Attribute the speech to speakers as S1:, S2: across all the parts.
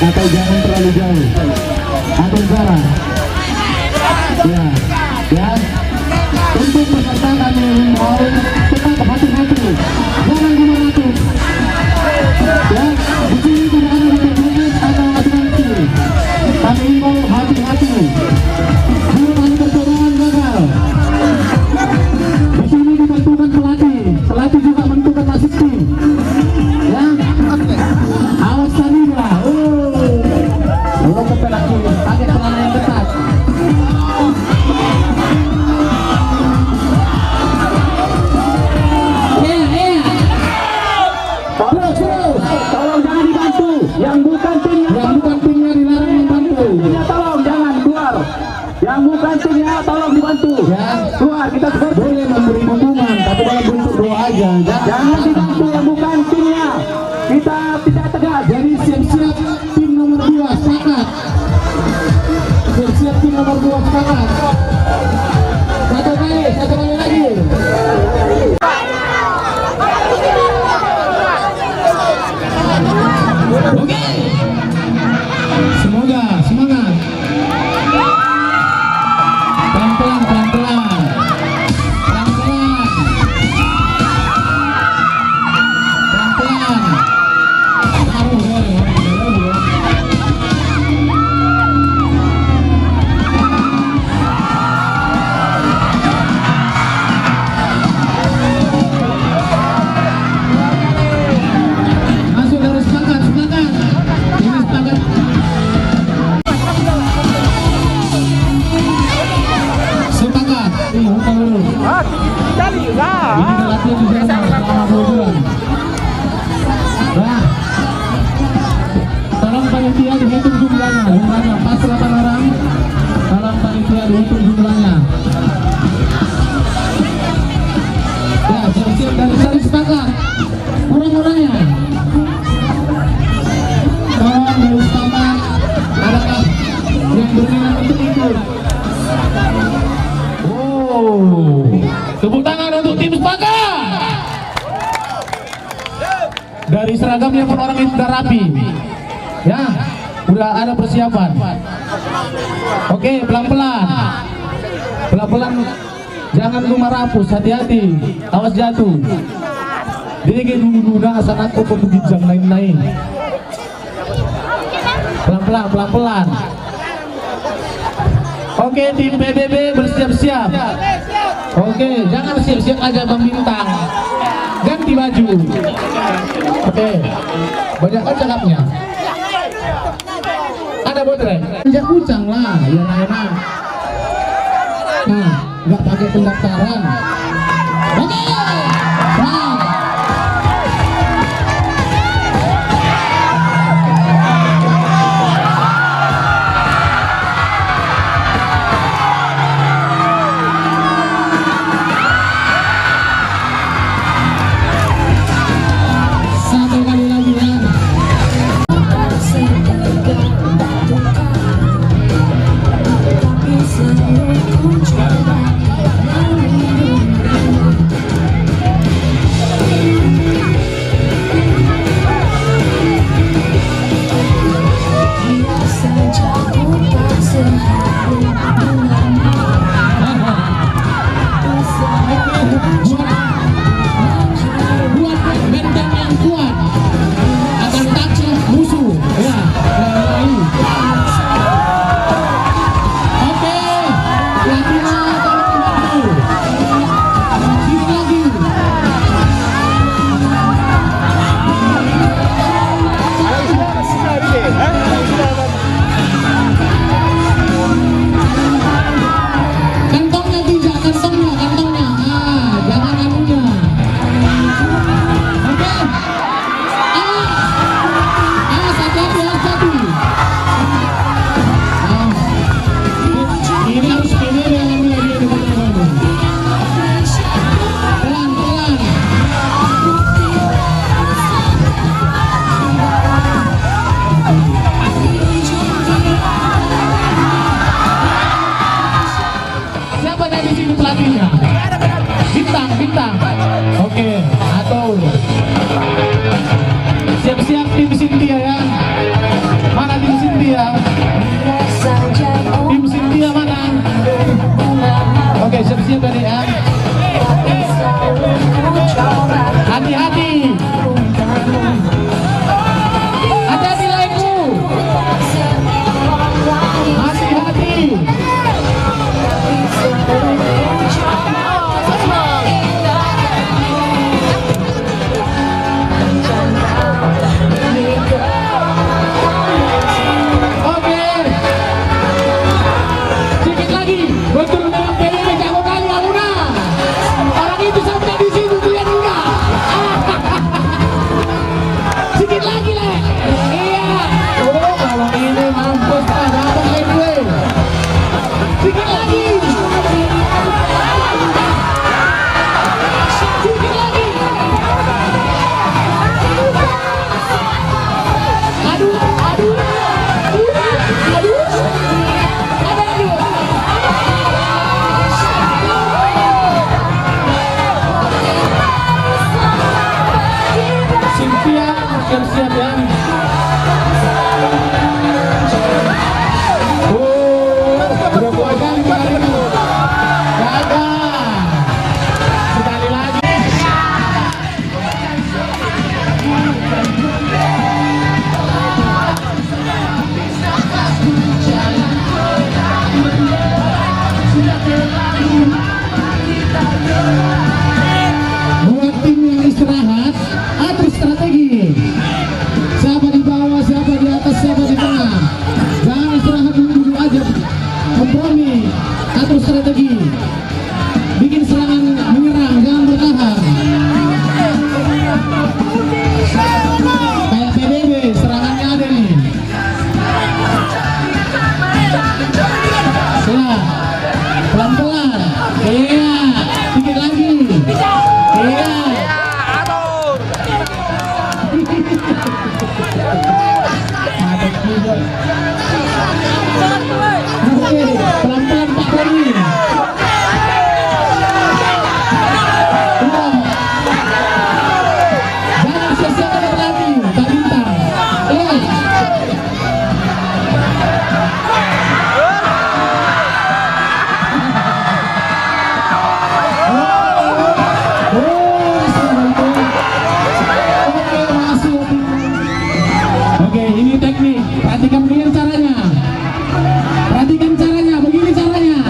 S1: atau jangan terlalu jauh atau jalan ya ya. Untuk peserta kami mau tetap hati-hati, jangan kemana-mana ya. Di sini tidak ada berjenis atau asuransi, kami mau hati-hati, belum ada percobaan gagal. Di sini dibantukan pelatih juga menentukan nasib tim ya. Awas tadi lah, belum ke pelaki pakai celana yang ketat.
S2: Tolong jangan dibantu. Yang bukan timnya
S1: dilarang membantu.
S2: Tolong jangan keluar. Yang bukan timnya tolong dibantu.
S1: Ya,
S2: Keluar, kita
S1: boleh memberi dukungan tapi dalam bentuk doa aja.
S2: jangan dibantu yang bukan timnya. Kita tidak tegas.
S1: Jadi siap-siap tim nomor 2 sepakat. Siap-siap tim nomor 2 sepakat. Satu kali lagi. Oke. Semoga semangat. Pelan-pelan. Masuk dari semangat. Ini semangat. Semangat. Ini bukan dulu. Ini latihan di sana selama 2 bulan. Nah, tolong panitia dihitung jumlahnya pas 8 orang. Tolong panitia dihitung jumlahnya. Ya, siap-siap dari sepakat. Kurang-kurangnya. Tolong dari sepakat. Adakah yang berminat untuk ikut? Tepuk tangan untuk tim sepakat. Dari seragamnya pun orang itu sudah rapi. Ya, udah ada persiapan. Oke, pelan-pelan. Jangan rumah rapus, hati-hati. Awas jatuh. Jadi dulu dah asal aku pembujang lain-lain. Pelan-pelan. Oke, tim PBB bersiap-siap. Oke, jangan siap-siap aja Bang Bintang. Ganti baju. Oke, banyak kan cakapnya. Ada botrek. Ajak kucang lah, ya enak. Nah, nggak pakai pendaftaran. Oke. Nah. Satu kali lagi ya. Oke, pelan-pelan Pak Roni. Jangan sia-siakan lagi, Kak Bintang. Oke, ini teknik. Perhatikan begini caranya. Perhatikan caranya, begini caranya.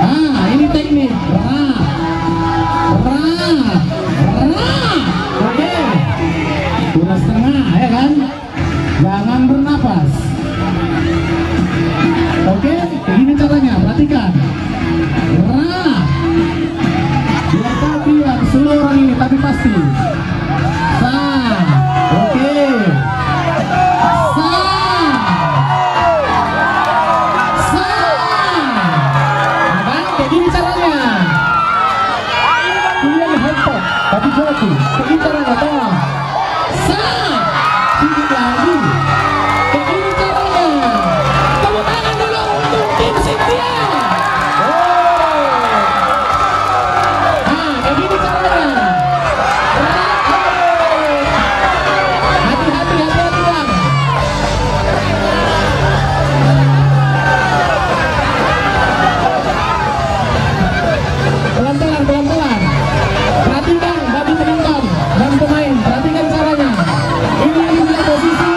S1: Nah, ini teknik. Ra. Oke. Dua setengah, ya kan? Jangan bernapas. Oke, begini caranya. Perhatikan. Ra. Biar tapi yang seluruh orang ini, tapi pasti. Sa. Oke. Tapi jatuh, begini caranya, tolong. Sedikit lagi. Begini caranya. Tepuk tangan dulu untuk tim Cynthia. Nah, begini caranya. Hati-hati bang. Pelan-pelan. Perhatikan bagi penonton dan pemain, perhatikan caranya. Ini adalah posisi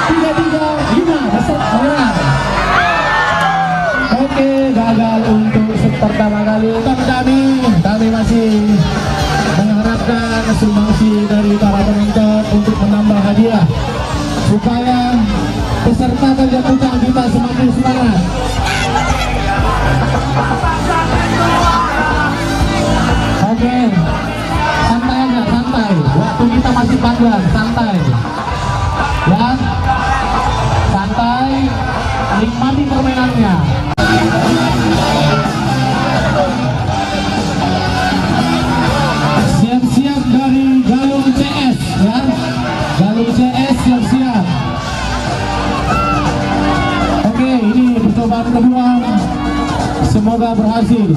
S1: 3-3-5 besar menyerang. Oke, gagal untuk set pertama kali. Kami masih mengharapkan sumbangsi dari para penonton untuk menambah hadiah supaya peserta kerja puncak kita semakin semangat. Oke, santai aja, santai. Waktu kita masih panjang, santai. Ya, santai. Nikmati permainannya. Siap-siap dari Galung CS, ya. Galung CS siap-siap. Oke, ini percobaan kedua. Semoga berhasil.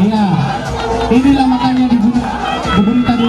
S1: Iya, inilah makanya diberikan